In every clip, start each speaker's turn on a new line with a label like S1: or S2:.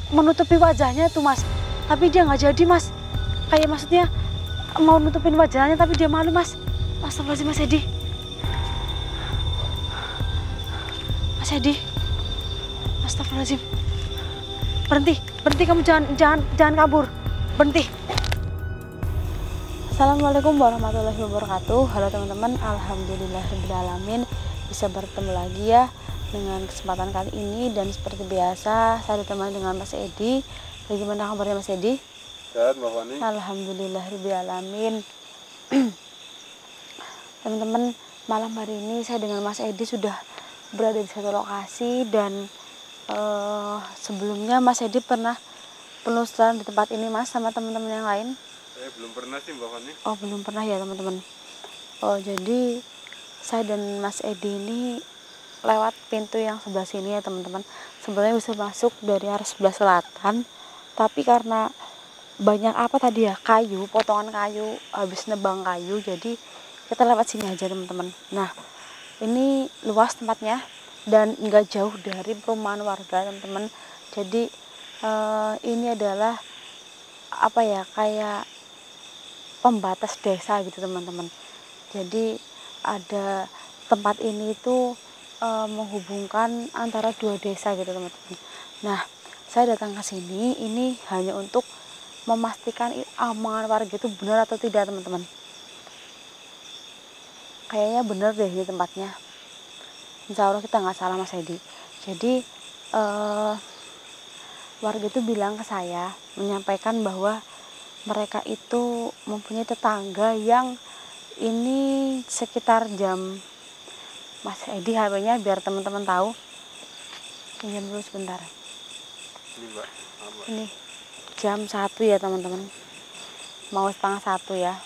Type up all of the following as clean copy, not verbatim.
S1: menutupi wajahnya tuh Mas. Tapi dia nggak jadi Mas. Kayak maksudnya mau nutupin wajahnya tapi dia malu Mas. Astagfirullahaladzim Mas Edi. Mas Edi. Astagfirullahaladzim. Berhenti kamu jangan kabur. Berhenti. Assalamualaikum warahmatullahi wabarakatuh. Halo teman-teman, alhamdulillahirrahmanirrahim. Bisa bertemu lagi ya dengan kesempatan kali ini, dan seperti biasa saya ditemani dengan Mas Edi. Bagaimana kabarnya Mas Edi?
S2: Sehat Mbak Fani.
S1: Alhamdulillahirrahmanirrahim. Teman-teman, malam hari ini saya dengan Mas Edi sudah berada di satu lokasi, dan sebelumnya Mas Edi pernah penelusuran di tempat ini Mas sama teman-teman yang lain?
S2: Saya belum pernah sih Mbak Fani.
S1: Oh, belum pernah ya teman-teman. Oh, jadi saya dan Mas Edi ini lewat pintu yang sebelah sini ya teman-teman. Sebenarnya bisa masuk dari arah sebelah selatan, tapi karena banyak kayu, potongan kayu, habis nebang kayu, jadi kita lewat sini aja teman-teman. Nah, ini luas tempatnya dan nggak jauh dari perumahan warga teman-teman. Jadi ini adalah kayak pembatas desa gitu teman-teman. Jadi ada tempat ini itu menghubungkan antara dua desa gitu teman-teman. Nah, saya datang ke sini ini hanya untuk memastikan omongan warga itu benar atau tidak teman-teman. Kayaknya benar deh ini tempatnya. Insya Allah kita nggak salah Mas Edi. Jadi warga itu bilang ke saya, menyampaikan bahwa mereka itu mempunyai tetangga yang ini sekitar jam, Mas Edi HP-nya biar teman-teman tahu. Pinjam dulu sebentar.
S2: Ini Mbak.
S1: Ini jam 1 ya teman-teman. Mau setengah 1 ya.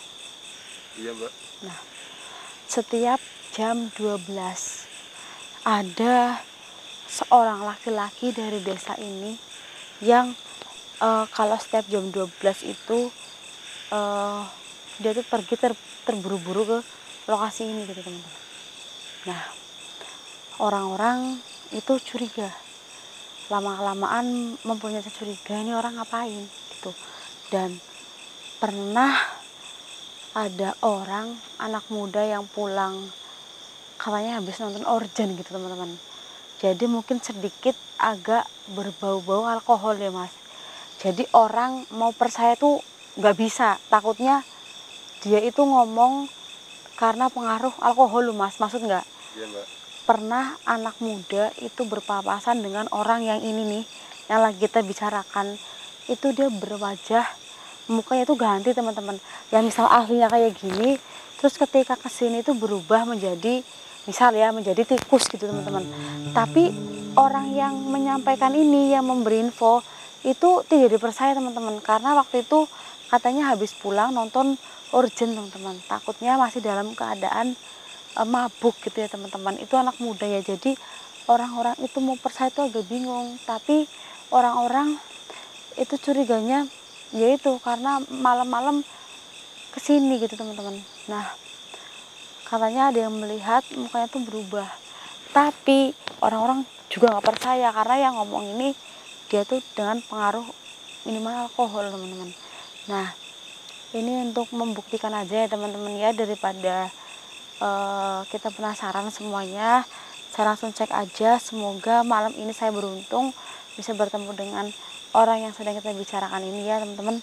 S2: Iya Mbak.
S1: Nah, setiap jam 12 ada seorang laki-laki dari desa ini yang kalau setiap jam 12 itu dia tuh pergi terburu-buru ke lokasi ini gitu teman-teman. Nah, orang-orang itu curiga, lama-kelamaan mempunyai curiga ini orang ngapain gitu. Dan pernah ada orang anak muda yang pulang katanya habis nonton organ gitu teman-teman. Jadi mungkin sedikit agak berbau-bau alkohol ya Mas. Jadi orang mau percaya tuh nggak bisa, takutnya dia itu ngomong karena pengaruh alkohol loh Mas, maksud nggak?
S2: Iya Mbak.
S1: Pernah anak muda itu berpapasan dengan orang yang ini nih, yang lagi kita bicarakan, itu dia berwajah, mukanya itu ganti teman-teman. Yang misal aslinya kayak gini, terus ketika kesini itu berubah menjadi, misal ya, menjadi tikus gitu teman-teman. Tapi orang yang menyampaikan ini, yang memberi info, itu tidak dipercaya teman-teman. Karena waktu itu katanya habis pulang nonton urgent teman-teman. Takutnya masih dalam keadaan mabuk gitu ya teman-teman. Itu anak muda ya, jadi orang-orang itu mau percaya itu agak bingung. Tapi orang-orang itu curiganya yaitu karena malam-malam kesini gitu teman-teman. Nah, katanya ada yang melihat mukanya tuh berubah. Tapi orang-orang juga nggak percaya karena yang ngomong ini dia tuh dengan pengaruh minuman alkohol teman-teman. Nah, ini untuk membuktikan aja ya teman-teman ya, daripada kita penasaran semuanya, saya langsung cek aja. Semoga malam ini saya beruntung bisa bertemu dengan orang yang sedang kita bicarakan ini ya teman-teman.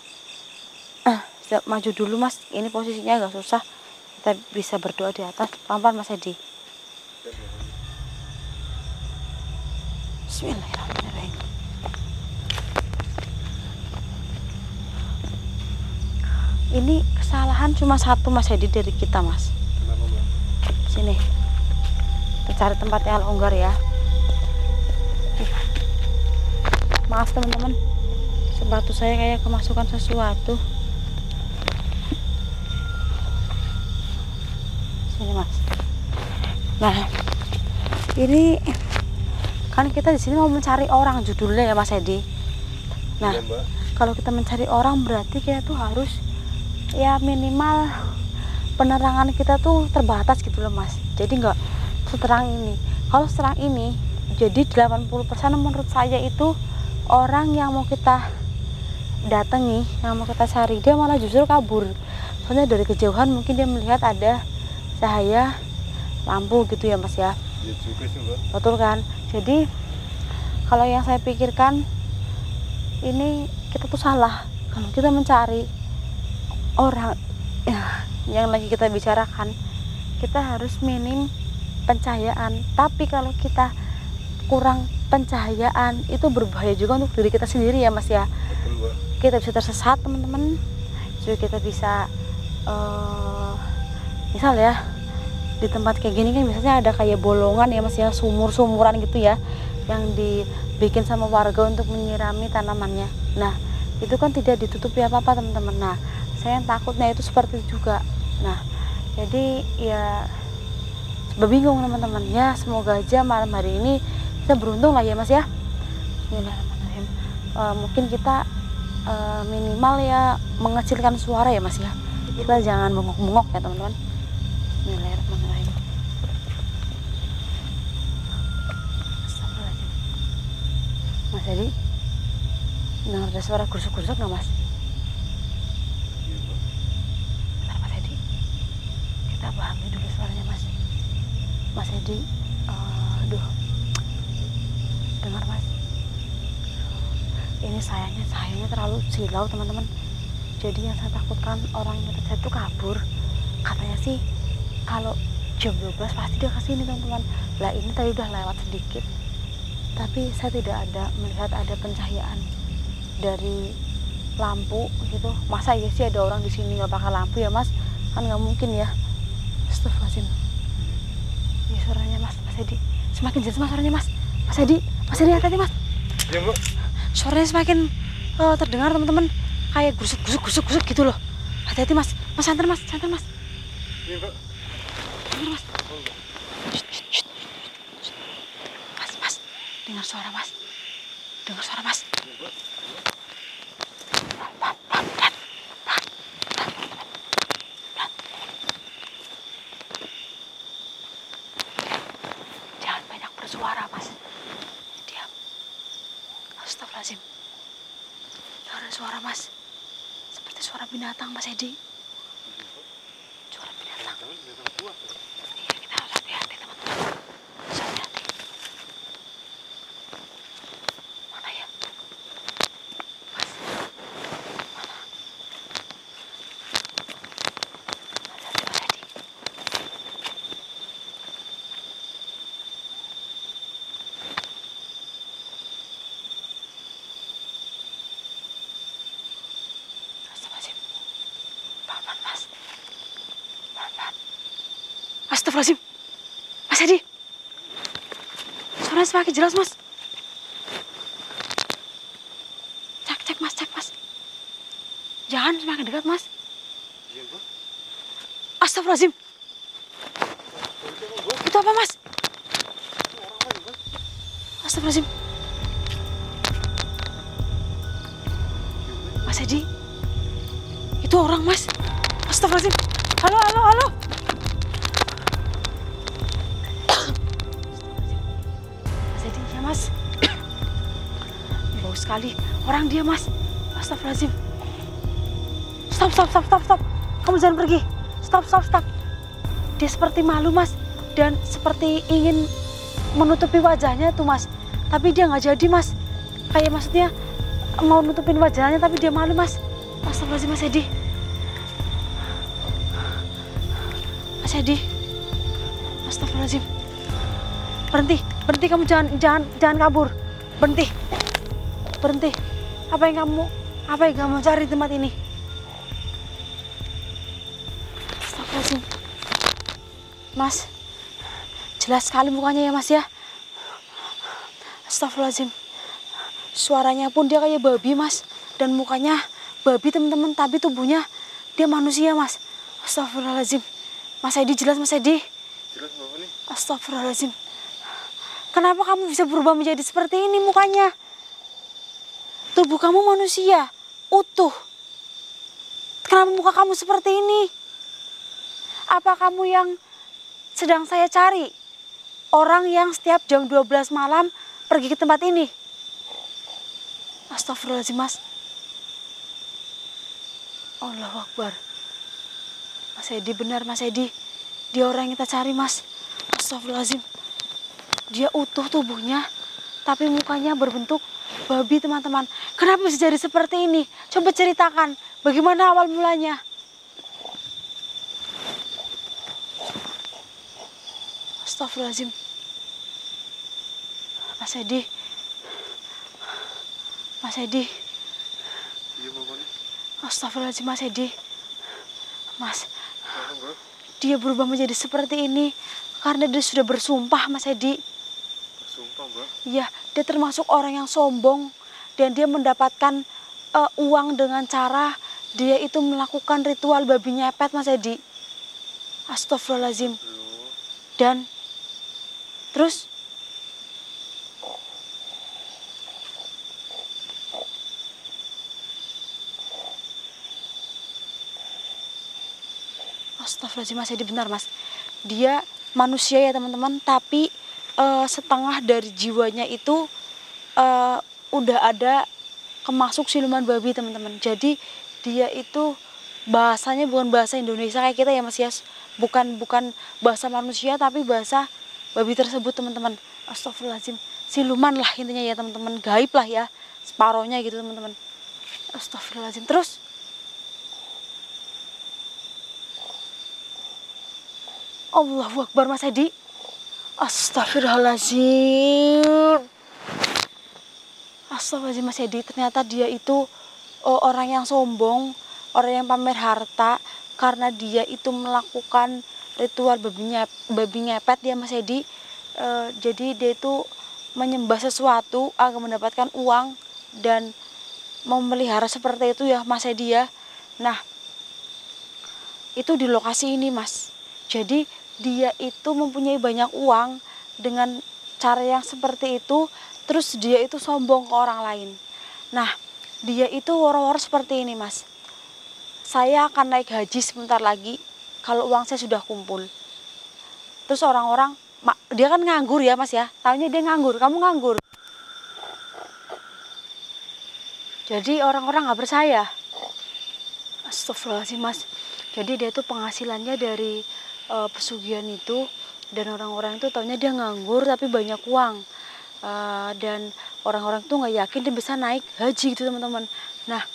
S1: Maju dulu Mas, ini posisinya agak susah, kita bisa berdoa di atas. Pelan-pelan Mas Edi. Bismillahirrahmanirrahim. Ini kesalahan cuma satu Mas Edi dari kita Mas.
S2: Kenapa Mbak?
S1: Sini, kita cari tempat yang longgar ya. Maaf teman-teman, sepatu saya kayak kemasukan sesuatu. Sini Mas. Nah, ini kan kita di sini mau mencari orang judulnya ya Mas Edi. Nah,
S2: Iya Mbak.
S1: kalau kita mencari orang berarti kita tuh harus ya minimal penerangan kita tuh terbatas gitu loh Mas. Jadi nggak seterang ini. Kalau seterang ini jadi 80% menurut saya itu orang yang mau kita datangi, yang mau kita cari, dia malah justru kabur. Soalnya dari kejauhan mungkin dia melihat ada cahaya lampu gitu ya Mas ya.
S2: Iya juga sih Mbak.
S1: Betul kan? Jadi kalau yang saya pikirkan, ini kita tuh salah kalau kita mencari orang yang lagi kita bicarakan. Kita harus minim pencahayaan. Tapi kalau kita kurang pencahayaan, itu berbahaya juga untuk diri kita sendiri ya Mas ya.
S2: Betul Mbak.
S1: Kita bisa tersesat teman-teman, juga kita bisa misal ya di tempat kayak gini kan biasanya ada kayak bolongan ya Mas ya, sumur-sumuran gitu ya, yang dibikin sama warga untuk menyirami tanamannya. Nah itu kan tidak ditutupi apa-apa teman-teman. Nah saya takutnya itu seperti itu juga. Nah jadi ya bingung teman-teman ya. Semoga aja malam hari ini kita beruntung lah ya Mas ya. Bismillahirrahmanirrahim. Mungkin kita minimal ya mengecilkan suara ya Mas ya. Kita jangan bengok-bengok ya teman-teman. Bismillahirrahmanirrahim. Astagfirullahaladzim. Mas Edi, dengar ada suara gusuk-gusuk nggak Mas?
S2: Iya Mbak.
S1: Bentar Mas Edi, kita pahami dulu suaranya Mas. Mas Edi, aduh, dengar Mas. Ini sayangnya terlalu silau teman-teman. Jadi yang saya takutkan orang yang saya itu kabur. Katanya sih kalau jam 12 pasti dia kesini teman-teman. Lah ini tadi udah lewat sedikit, tapi saya tidak ada melihat ada pencahayaan dari lampu gitu. Masa ya sih ada orang di sini nggak pakai lampu ya Mas? Kan nggak mungkin ya. Astagfirullahaladzim. Ya suaranya Mas Edi semakin jelas Mas suaranya Mas. Mas Edi hati-hati Mas.
S2: Iya Mbak.
S1: Suaranya semakin terdengar teman-teman, kayak gusuk gitu loh. Hati-hati Mas. Mas santai Mas.
S2: Iya Mbak.
S1: Dengar Mas. Shh. Mas. Dengar suara Mas.
S2: Iya Mbak.
S1: Pelan. Jangan banyak bersuara Mas. Diam. Astagfirullahaladzim. Ada suara Mas. Seperti suara binatang Mas Edi. Suara binatang. Iya, kita harus hati-hati teman-teman. Harus hati-hati. Mana ya? Mas. Mana? Hati-hati Mas Edi. Astagfirullahaladzim. Pelan-pelan Mas. Pelan-pelan. Astagfirullahaladzim. Mas Edi. Suaranya semakin jelas Mas. Cek Mas. Jangan semakin dekat Mas.
S2: Iya Mbak.
S1: Astagfirullahaladzim. Itu apa Mas?
S2: Orang lain Mbak.
S1: Astagfirullahaladzim. Mas Edi. Itu orang Mas. Astagfirullahaladzim. Halo. Mas Edi, ya Mas. Bau sekali. Orang dia Mas. Astagfirullahaladzim. Stop. Kamu jangan pergi. Stop. Dia seperti malu Mas. Dan seperti ingin menutupi wajahnya tuh Mas. Tapi dia nggak jadi Mas. Kayak maksudnya mau nutupin wajahnya tapi dia malu Mas. Astagfirullahaladzim Mas Edi. Mas Edi. Astagfirullahaladzim. Berhenti kamu jangan kabur. Berhenti. Apa yang kamu cari di tempat ini? Astagfirullahaladzim. Mas. Jelas sekali mukanya ya Mas ya. Astagfirullahaladzim. Suaranya pun dia kayak babi Mas. Dan mukanya babi teman-teman. Tapi tubuhnya dia manusia Mas. Astagfirullahaladzim. Mas Edi jelas Mas Edi.
S2: Jelas Bapak nih.
S1: Astagfirullahaladzim. Kenapa kamu bisa berubah menjadi seperti ini mukanya? Tubuh kamu manusia. Utuh. Kenapa muka kamu seperti ini? Apa kamu yang sedang saya cari? Orang yang setiap jam 12 malam pergi ke tempat ini. Astagfirullahaladzim, Mas. Allahu Akbar. Mas Edi, benar Mas Edi. Dia orang yang kita cari, Mas. Astagfirullahaladzim. Dia utuh tubuhnya, tapi mukanya berbentuk babi, teman-teman. Kenapa bisa jadi seperti ini? Coba ceritakan, bagaimana awal mulanya? Astagfirullahaladzim. Mas Edi. Mas Edi.
S2: Iya, Bapak nih.
S1: Astagfirullahaladzim, Mas Edi. Mas,
S2: Kenapa, Mbak?
S1: dia berubah menjadi seperti ini karena dia sudah bersumpah, Mas Edi.
S2: Sumpah, Mbak.
S1: Iya, dia termasuk orang yang sombong dan dia mendapatkan uang dengan cara dia itu melakukan ritual babi nyepet, Mas Edi. Astagfirullahaladzim.
S2: Loh,
S1: Dan terus Astagfirullahaladzim, Mas Edi, benar Mas. Dia manusia ya teman-teman, tapi setengah dari jiwanya itu udah ada kemasuk siluman babi, teman-teman. Jadi dia itu bahasanya bukan bahasa Indonesia kayak kita ya Mas ya. Bukan bahasa manusia tapi bahasa babi tersebut, teman-teman. Astagfirullahaladzim. Siluman lah intinya ya teman-teman, gaib lah ya. Separohnya gitu teman-teman. Astagfirullahaladzim. Terus Allahu Akbar, Mas Edi. Astagfirullahaladzim. Astagfirullahaladzim, Mas Edi. Ternyata dia itu orang yang sombong, orang yang pamer harta, karena dia itu melakukan ritual babi ngepet ya Mas Edi. Jadi dia itu menyembah sesuatu agar mendapatkan uang dan memelihara seperti itu ya Mas Edi ya. Nah, itu di lokasi ini Mas. Jadi dia itu mempunyai banyak uang dengan cara yang seperti itu, terus dia itu sombong ke orang lain. Nah, dia itu woro-woro seperti ini Mas. Saya akan naik haji sebentar lagi kalau uang saya sudah kumpul. Terus orang-orang, dia kan nganggur ya Mas ya. Taunya dia nganggur, kamu nganggur. Jadi orang-orang gak percaya. Astagfirullahaladzim Mas. Jadi dia tuh penghasilannya dari pesugihan itu, dan orang-orang itu taunya dia nganggur tapi banyak uang. Dan orang-orang tuh gak yakin dia bisa naik haji gitu teman-teman. Nah,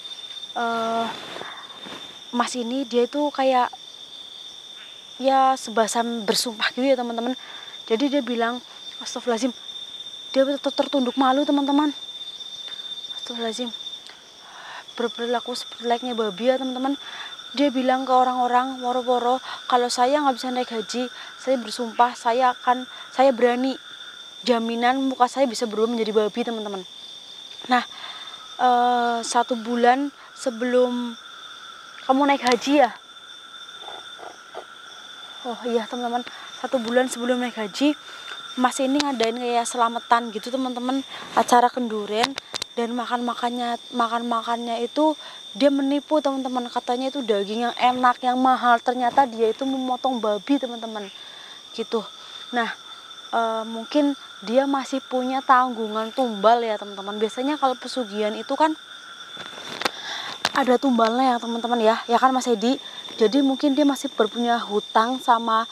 S1: Mas ini dia itu kayak ya sebahasa bersumpah gitu ya teman-teman. Jadi dia bilang, astagfirullahaladzim, dia tertunduk malu teman-teman. Astagfirullahaladzim, berperilaku seperti layaknya babi ya teman-teman. Dia bilang ke orang-orang woro-woro, kalau saya nggak bisa naik haji, saya bersumpah saya berani, jaminan muka saya bisa berubah menjadi babi teman-teman. Nah, 1 bulan sebelum kamu naik haji ya. Oh iya teman-teman, 1 bulan sebelum naik haji, Mas ini ngadain kayak selamatan gitu teman-teman, acara kenduren. Dan makan-makannya itu dia menipu teman-teman, katanya itu daging yang enak, yang mahal, ternyata dia itu memotong babi teman-teman gitu. Nah, mungkin dia masih punya tanggungan tumbal ya teman-teman. Biasanya kalau pesugihan itu kan ada tumbalnya ya teman-teman ya kan Mas Edi. Jadi mungkin dia masih berpunya hutang sama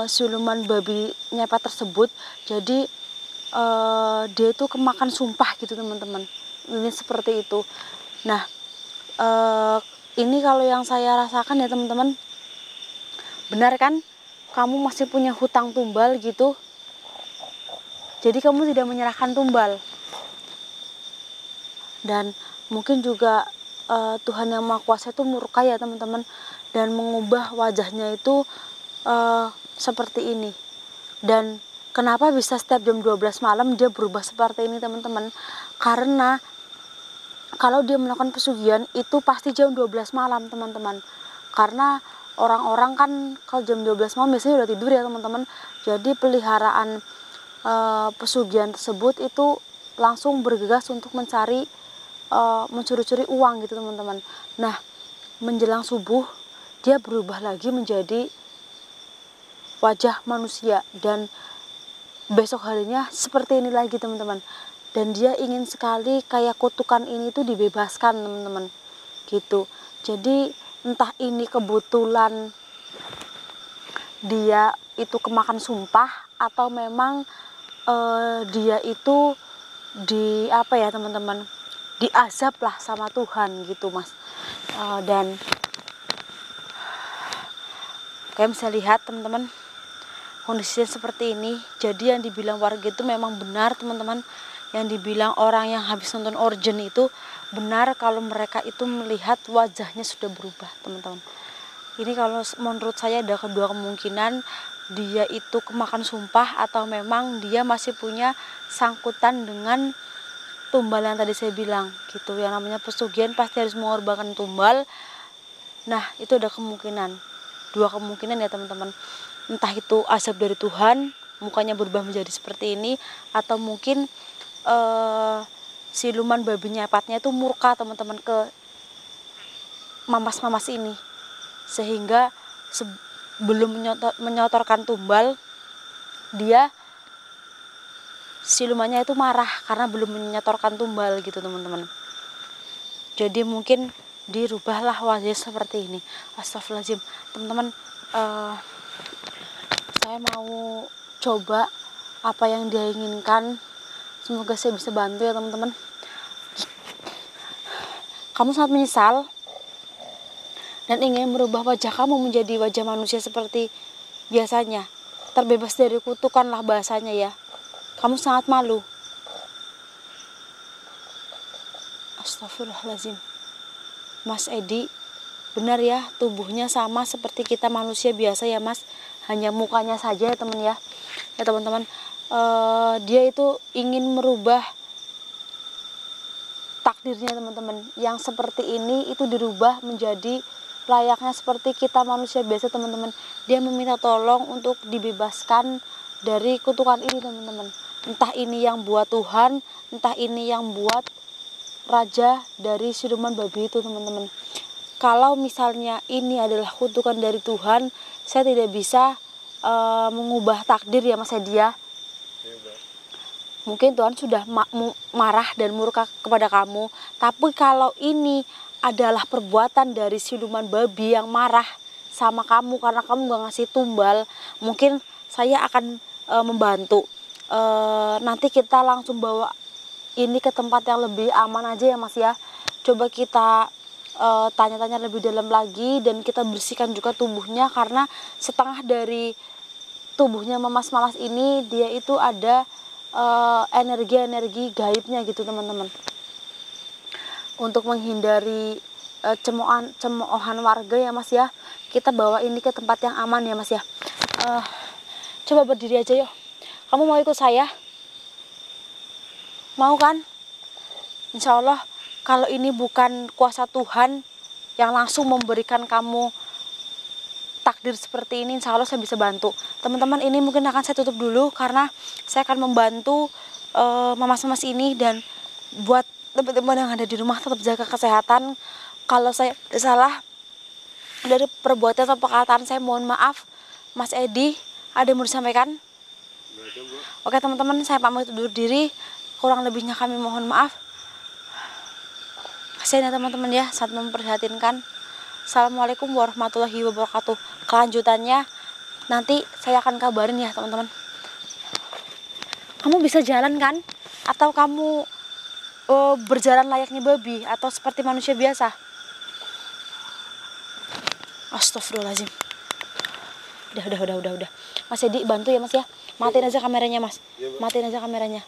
S1: siluman babi nyepet tersebut. Jadi dia itu kemakan sumpah gitu teman-teman. Ini seperti itu. Nah, ini kalau yang saya rasakan ya teman-teman, benar kan? Kamu masih punya hutang tumbal gitu. Jadi kamu tidak menyerahkan tumbal. Dan mungkin juga Tuhan Yang Maha Kuasa itu murka ya teman-teman, dan mengubah wajahnya itu seperti ini. Dan kenapa bisa setiap jam 12 malam dia berubah seperti ini teman-teman? Karena kalau dia melakukan pesugihan itu pasti jam 12 malam teman-teman. Karena orang-orang kan kalau jam 12 malam biasanya udah tidur ya teman-teman. Jadi peliharaan pesugihan tersebut itu langsung bergegas untuk mencuri-curi uang gitu teman-teman. Nah, menjelang subuh dia berubah lagi menjadi wajah manusia, dan besok harinya seperti ini lagi teman-teman. dan dia ingin sekali kayak kutukan ini tuh dibebaskan teman-teman gitu. Jadi entah ini kebetulan dia itu kemakan sumpah atau memang dia itu di apa ya teman-teman, diazab lah sama Tuhan gitu mas. Dan kalian bisa lihat teman-teman kondisinya seperti ini. Jadi yang dibilang warga itu memang benar teman-teman, yang dibilang orang yang habis nonton Origin itu benar kalau mereka itu melihat wajahnya sudah berubah teman-teman. Ini kalau menurut saya ada kedua kemungkinan, dia itu kemakan sumpah atau memang dia masih punya sangkutan dengan tumbal yang tadi saya bilang gitu. Yang namanya pesugihan pasti harus mengorbankan tumbal. Nah itu ada kemungkinan, dua kemungkinan ya teman-teman. Entah itu azab dari Tuhan, mukanya berubah menjadi seperti ini, atau mungkin siluman babi nyepatnya itu murka teman-teman ke mamas-mamas ini, sehingga sebelum menyotorkan tumbal, dia silumannya itu marah karena belum menyetorkan tumbal gitu teman-teman. Jadi mungkin dirubahlah wajah seperti ini. Astagfirullahaladzim teman-teman, saya mau coba apa yang dia inginkan. Semoga saya bisa bantu ya teman-teman. Kamu sangat menyesal dan ingin merubah wajah kamu menjadi wajah manusia seperti biasanya, terbebas dari kutukan lah bahasanya ya. Kamu sangat malu. Astagfirullahaladzim Mas Edi, benar ya, tubuhnya sama seperti kita manusia biasa ya mas, hanya mukanya saja ya teman ya. Ya teman-teman, dia itu ingin merubah takdirnya teman-teman, yang seperti ini itu dirubah menjadi layaknya seperti kita manusia biasa teman-teman. Dia meminta tolong untuk dibebaskan dari kutukan ini teman-teman. Entah ini yang buat Tuhan, entah ini yang buat raja dari siluman babi itu teman-teman. Kalau misalnya ini adalah kutukan dari Tuhan, saya tidak bisa mengubah takdir ya mas Edi ya. Mungkin Tuhan sudah marah dan murka kepada kamu. Tapi kalau ini adalah perbuatan dari siluman babi yang marah sama kamu karena kamu gak ngasih tumbal, mungkin saya akan membantu. Nanti kita langsung bawa ini ke tempat yang lebih aman aja ya mas ya. Coba kita tanya-tanya lebih dalam lagi dan kita bersihkan juga tubuhnya, karena setengah dari tubuhnya mamas-mamas ini dia itu ada energi-energi gaibnya gitu teman-teman. Untuk menghindari cemoohan warga ya mas ya, kita bawa ini ke tempat yang aman ya mas ya. Coba berdiri aja yuk. Kamu mau ikut saya? Mau kan? Insya Allah kalau ini bukan kuasa Tuhan yang langsung memberikan kamu takdir seperti ini, insya Allah saya bisa bantu. Teman-teman, ini mungkin akan saya tutup dulu karena saya akan membantu mamas-mamas ini. Dan buat teman-teman yang ada di rumah, tetap jaga kesehatan. Kalau saya salah dari perbuatan atau perkataan saya, mohon maaf. Mas Edi, ada yang mau disampaikan? Oke teman-teman, saya pamit undur diri. Kurang lebihnya kami mohon maaf. Kasihan ya teman-teman ya, sangat memprihatinkan. Assalamualaikum warahmatullahi wabarakatuh. Kelanjutannya nanti saya akan kabarin ya teman-teman. Kamu bisa jalan kan? Atau kamu berjalan layaknya babi atau seperti manusia biasa? Astagfirullahaladzim. Udah. Mas Edi bantu ya mas ya. Matiin aja kameranya mas. Matiin aja kameranya.